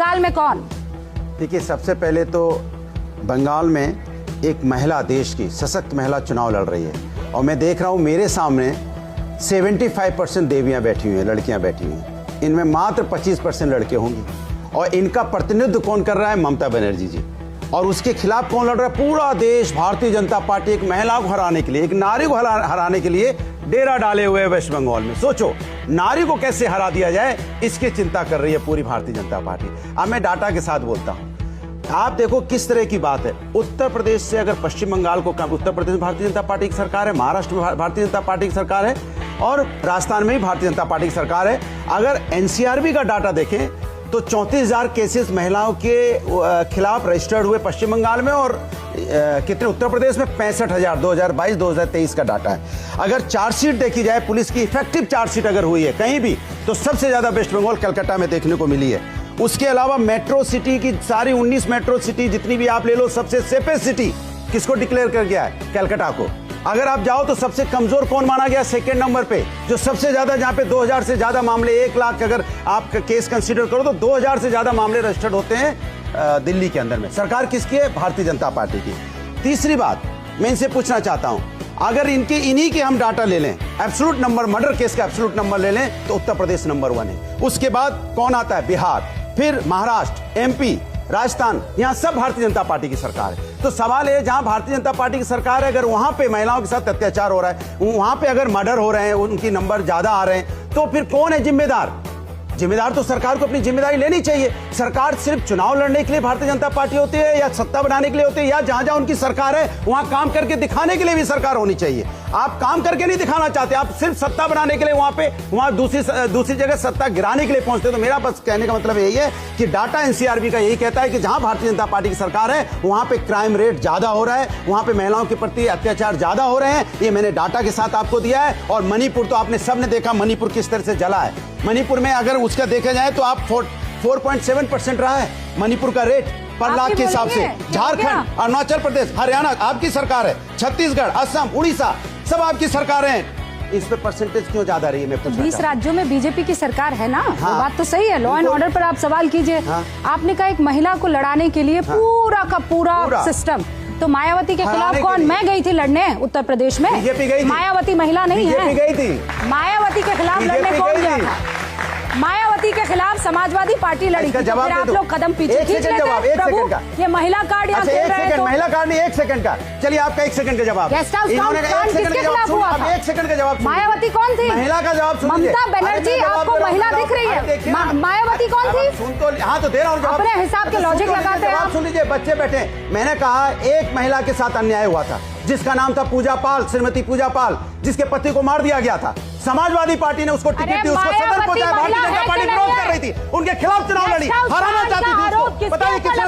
बंगाल में कौन? देखिए, सबसे पहले तो बंगाल में एक महिला, देश की सशक्त महिला चुनाव लड़ रही है और मैं देख रहा हूँ मेरे सामने 75% देवियाँ बैठी हुई हैं, लड़कियाँ बैठी हुई हैं। इनमें मात्र 25% लड़के होंगे और इनका प्रतिनिधित्व कौन कर रहा है? ममता बनर्जी जी। और उसके खिलाफ कौन लड़ रहा है? पूरा देश। भारतीय जनता पार्टी एक महिला को हराने के लिए, एक नारी को हराने के लिए डेरा डाले हुए वेस्ट बंगाल में। सोचो, नारी को कैसे हरा दिया जाए, इसकी चिंता कर रही है पूरी भारतीय जनता पार्टी। अब मैं डाटा के साथ बोलता हूं। आप देखो किस तरह की बात है। उत्तर प्रदेश से अगर पश्चिम बंगाल को, उत्तर प्रदेश में भारतीय जनता पार्टी की सरकार है, महाराष्ट्र में भारतीय जनता पार्टी की सरकार है और राजस्थान में भी भारतीय जनता पार्टी की सरकार है। अगर एनसीआरबी का डाटा देखें तो 34,000 केसेस महिलाओं के खिलाफ रजिस्टर्ड हुए पश्चिम बंगाल में और कितने उत्तर प्रदेश में 65,000 2022-2023 का डाटा है। अगर चार्जशीट देखी जाए, पुलिस की इफेक्टिव चार्जशीट अगर हुई है कहीं भी, तो सबसे ज्यादा वेस्ट बंगाल कलकत्ता में देखने को मिली है। उसके अलावा मेट्रो सिटी की सारी 19 मेट्रो सिटी जितनी भी आप ले लो, सबसे सेफेस्ट सिटी किसको डिक्लेयर कर गया है? कलकत्ता को। अगर आप जाओ तो सबसे कमजोर कौन माना गया? सेकंड नंबर पे। जो सबसे ज्यादा, जहां पे 2000 से ज्यादा मामले, 1 लाख अगर आप केस कंसीडर करो तो 2000 से ज्यादा मामले रजिस्टर्ड होते हैं दिल्ली के अंदर में। सरकार किसकी है? भारतीय जनता पार्टी की। तीसरी बात मैं इनसे पूछना चाहता हूं, अगर इन्हीं के हम डाटा ले लें, एब्सोल्यूट नंबर, मर्डर केस का एब्सोल्यूट नंबर ले लें, तो उत्तर प्रदेश नंबर 1 है। उसके बाद कौन आता है? बिहार, फिर महाराष्ट्र, एमपी, राजस्थान, यहां सब भारतीय जनता पार्टी की सरकार है। तो सवाल है, जहां भारतीय जनता पार्टी की सरकार है, अगर वहां पे महिलाओं के साथ अत्याचार हो रहा है, वहां पे अगर मर्डर हो रहे हैं, उनकी नंबर ज्यादा आ रहे हैं, तो फिर कौन है जिम्मेदार? जिम्मेदार तो सरकार को अपनी जिम्मेदारी लेनी चाहिए। सरकार सिर्फ चुनाव लड़ने के लिए भारतीय जनता पार्टी होती है या सत्ता बनाने के लिए होती है, या जहां जहां उनकी सरकार है वहां काम करके दिखाने के लिए भी सरकार होनी चाहिए। आप काम करके नहीं दिखाना चाहते, आप सिर्फ सत्ता बनाने के लिए वहां दूसरी जगह सत्ता गिराने के लिए पहुंचते। तो मेरा बस कहने का मतलब यही है कि डाटा एनसीआरबी का यही कहता है कि जहां भारतीय जनता पार्टी की सरकार है वहां पे क्राइम रेट ज्यादा हो रहा है, वहां पे महिलाओं के प्रति अत्याचार ज्यादा हो रहे हैं। ये मैंने डाटा के साथ आपको दिया है। और मणिपुर तो आपने सबने देखा, मणिपुर किस तरह से जला है। मणिपुर में अगर उसका देखा जाए तो आप 4.7% रहा है मणिपुर का रेट पर लाख के हिसाब से। झारखंड, अरुणाचल प्रदेश, हरियाणा आपकी सरकार है, छत्तीसगढ़, असम, उड़ीसा सब आपकी सरकार है। इस पे परसेंटेज क्यों ज्यादा रही है? मैं पूछना 20 राज्यों में बीजेपी की सरकार है ना। हाँ, वो बात तो सही है। लॉ एंड ऑर्डर पर आप सवाल कीजिए। हाँ, आपने कहा एक महिला को लड़ाने के लिए पूरा का पूरा सिस्टम। तो मायावती के खिलाफ कौन? मैं गई थी लड़ने उत्तर प्रदेश में। बीजेपी गई थी। मायावती महिला नहीं है। गई थी। मायावती के खिलाफ लड़ने कौन गया था? मायावती के खिलाफ समाजवादी पार्टी लड़ी थी। फिर आप लोग कदम पीछे खींच लेते हैं। प्रभु, ये महिला कार्ड यहाँ खेल रहे हैं तो महिला कार्ड नहीं, 1 सेकंड का। चलिए आपका 1 सेकंड का जवाब। गेस्ट हाउस किसके खिलाफ हुआ था? 1 सेकंड का जवाब। मायावती कौन थी? महिला का जवाब सुन लीजिए। ममता बनर्जी आपको महिला दिख रही है। मायावती कौन थी? सुन तो, हाँ तो दे रहा हूँ जवाब। अपने हिसाब के लॉजिक लगाते हैं। सुन लीजिए, बच्चे बैठे। मैंने कहा एक महिला के साथ अन्याय हुआ था जिसका नाम था पूजा पाल, श्रीमती पूजा पाल, जिसके पति को मार दिया गया था। समाजवादी पार्टी ने उसको टिकट दी, उसको सदन पहुंचाया। भारतीय जनता पार्टी विरोध कर रही थी, उनके खिलाफ चुनाव लड़ी, हराना चाहती थी। बताइए किसने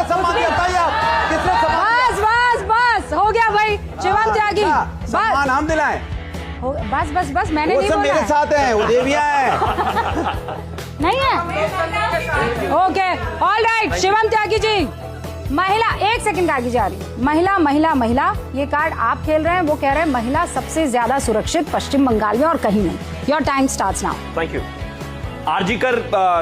सम्मान दिया? बताइए आप किसने सम्मान? बस हो गया भाई। शिवम त्यागी, सम्मान हम दिलाएं। बस मैंने नहीं बोला। मेरे साथ हैं, वो देवियां हैं। नहीं है। Okay, all right. Shivam Tyagi ji, महिला 1 सेकंड आगे जा रही। महिला, ये कार्ड आप खेल रहे हैं। वो कह रहे हैं महिला सबसे ज्यादा सुरक्षित पश्चिम बंगाल में और कहीं नहीं। Your time starts now. Thank you. RG Kar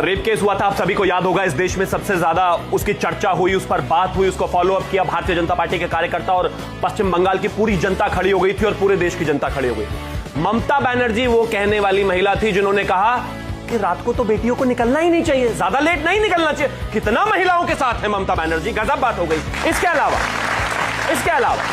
rape case हुआ था, आप सभी को याद होगा। इस देश में सबसे ज्यादा उसकी चर्चा हुई, उस पर बात हुई, उसको फॉलो अप किया भारतीय जनता पार्टी के कार्यकर्ता और पश्चिम बंगाल की पूरी जनता खड़ी हो गई थी और पूरे देश की जनता खड़ी हो गई। ममता बनर्जी वो कहने वाली महिला थी जिन्होंने कहा कि रात को तो बेटियों को निकलना ही नहीं चाहिए, ज्यादा लेट नहीं निकलना चाहिए। कितना महिलाओं के साथ है ममता बनर्जी, गजब बात हो गई। इसके अलावा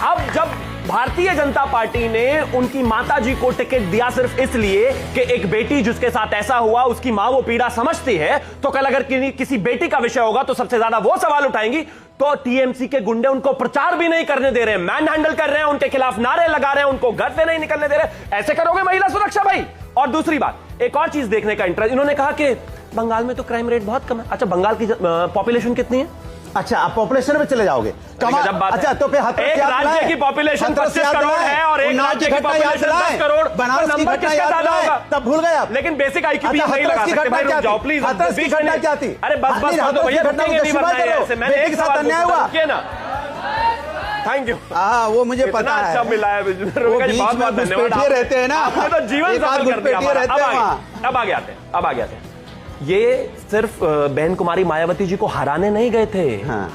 अब जब भारतीय जनता पार्टी ने उनकी माताजी को टिकट दिया सिर्फ इसलिए कि एक बेटी जिसके साथ ऐसा हुआ उसकी मां वो पीड़ा समझती है, तो कल अगर किसी बेटी का विषय होगा तो सबसे ज्यादा वो सवाल उठाएंगी। तो टीएमसी के गुंडे उनको प्रचार भी नहीं करने दे रहे, मैन हैंडल कर रहे हैं, उनके खिलाफ नारे लगा रहे हैं, उनको घर से नहीं निकलने दे रहे। ऐसे करोगे महिला सुरक्षा भाई? और दूसरी बात, एक और चीज देखने का इंटरेस्ट, इन्होंने कहा कि बंगाल में तो क्राइम रेट बहुत कम है। अच्छा, बंगाल की पॉपुलेशन कितनी है? अच्छा, आप पॉपुलेशन में चले जाओगे। अच्छा, तो फिर एक राज्य की पॉपुलेशन 25 करोड़ है और एक राज्य की पॉपुलेशन 10 करोड़। बनारस की घटना याद होगा, तब भूल गए आप। लेकिन बेसिक आईक्यू भी नहीं लगा सकते भाई। रुक जाओ प्लीज। हाथरस की घटना क्या थी? अरे बस भैया, मैंने एक सवाल अन्याय हुआ ना। Thank you. हाँ, वो मुझे पता है। अच्छा मिला है। बहुत धन्यवाद। रहते हैं ना, आपने तो जीवन सफल कर दिया। अब अब आगे आते हैं। ये सिर्फ बहन कुमारी मायावती जी को हराने नहीं गए थे, हाँ।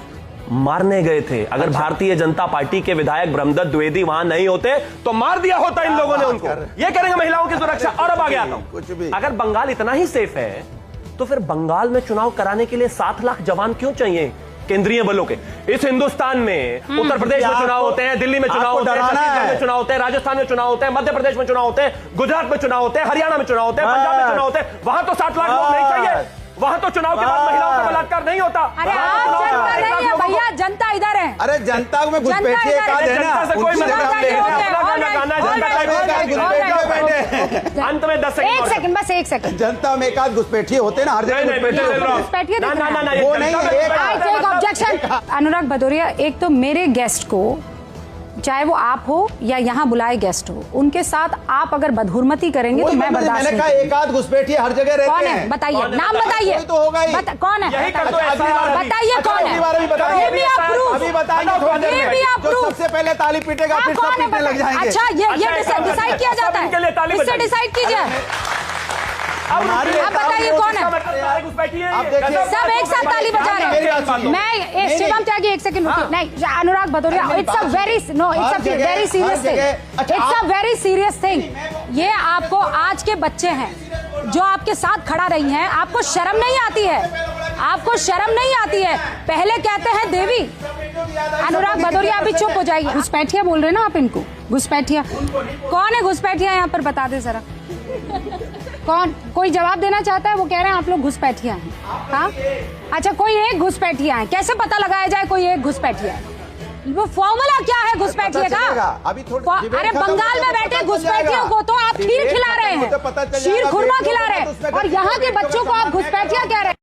मारने गए थे। अगर भारतीय जनता पार्टी के विधायक ब्रह्मदत्त द्विवेदी वहां नहीं होते तो मार दिया होता इन लोगों ने उनको। ये करेंगे महिलाओं की सुरक्षा। और अब आगे आता कुछ हूं, भी। अगर बंगाल इतना ही सेफ है तो फिर बंगाल में चुनाव कराने के लिए 7 लाख जवान क्यों चाहिए केंद्रीय बलों के? इस हिंदुस्तान में उत्तर प्रदेश में चुनाव होते हैं, दिल्ली में चुनाव होते हैं, छत्तीसगढ़ में चुनाव होते हैं, राजस्थान में चुनाव होते हैं, मध्य प्रदेश में चुनाव होते हैं, गुजरात में चुनाव होते हैं, हरियाणा में चुनाव होते हैं, पंजाब में चुनाव होते हैं। वहां तो 7 लाख लोग नहीं चाहिए। वहां तो चुनाव के बाद महिलाओं का बलात्कार नहीं होता। अरे आप जनता नहीं है भैया, जनता इधर है। अरे जनता में घुसपैठी जनता एक आध है ना, जनता से कोई उनसे मतलब हम नहीं है। लेना है। अपना गाना गाना है, जनता का घुसपैठी अंत में 10 सेकंड एक सेकंड, बस एक सेकंड। जनता में एक आध घुसपैठी होते ना, हर नहीं, जगह नहीं, बेटे, घुसपैठी ले लो। घुसपैठिए दिख रहा है। वो नहीं है, एक I take objection। अनुराग भदौरिया, एक तो मेरे गेस्ट को, चाहे वो आप हो या यहाँ बुलाए गेस्ट हो, उनके साथ आप अगर बदहुरमती करेंगे तो मैं बर्दाश्त मैंने नहीं कहा करूंगी। एक आध घुसपैठी हर जगह रहते कौन हैं। है बताइए, नाम बताइए? बताइए। कोई तो होगा ही। कौन है? यही कर दो, बताइए कौन है? Give me a proof। अभी बताएंगे थोड़ी देर Give में। me a जो proof। सबसे पहले ताली पीटेगा हाँ, फिर सब कौन है पीटने लग बताइए। जाएंगे। अच्छा, ये अच्छा, डिसाइड किया जाता सब इनके लिए है, ताली इससे बजाइए। डिसाइड कीजिए। हमारी आप बताइए कौन है? आप देखिए, सब एक साथ ताली बजा रहे मेरी बात हैं। सुनिए। मैं शिवम त्यागी, एक सेकंड रुकिए। नहीं, Anurag Bhadauria, it's a very very serious thing. It's a very serious thing. ये आपको आज के बच्चे हैं जो आपके साथ खड़ा रही हैं, आपको शर्म नहीं आती है? आपको शर्म नहीं आती है? पहले कहते हैं देवी। अनुराग भदौरिया अभी चुप हो जाइए। घुसपैठिया बोल रहे ना आप इनको, घुसपैठिया। कौन है घुसपैठिया यहाँ पर, बता दे जरा। कौन? कोई जवाब देना चाहता है? वो कह रहे हैं आप लोग घुसपैठिया हैं। हाँ, अच्छा, कोई एक घुसपैठिया है। कैसे पता लगाया जाए कोई एक घुसपैठिया है? वो फॉर्मूला क्या है घुसपैठिए का? अभी थोड़ी अरे बंगाल में बैठे घुसपैठियों को तो आप खीर खिला रहे हैं, शीर खुरमा खिला रहे हैं, और यहाँ के बच्चों को आप घुसपैठिया कह रहे हैं।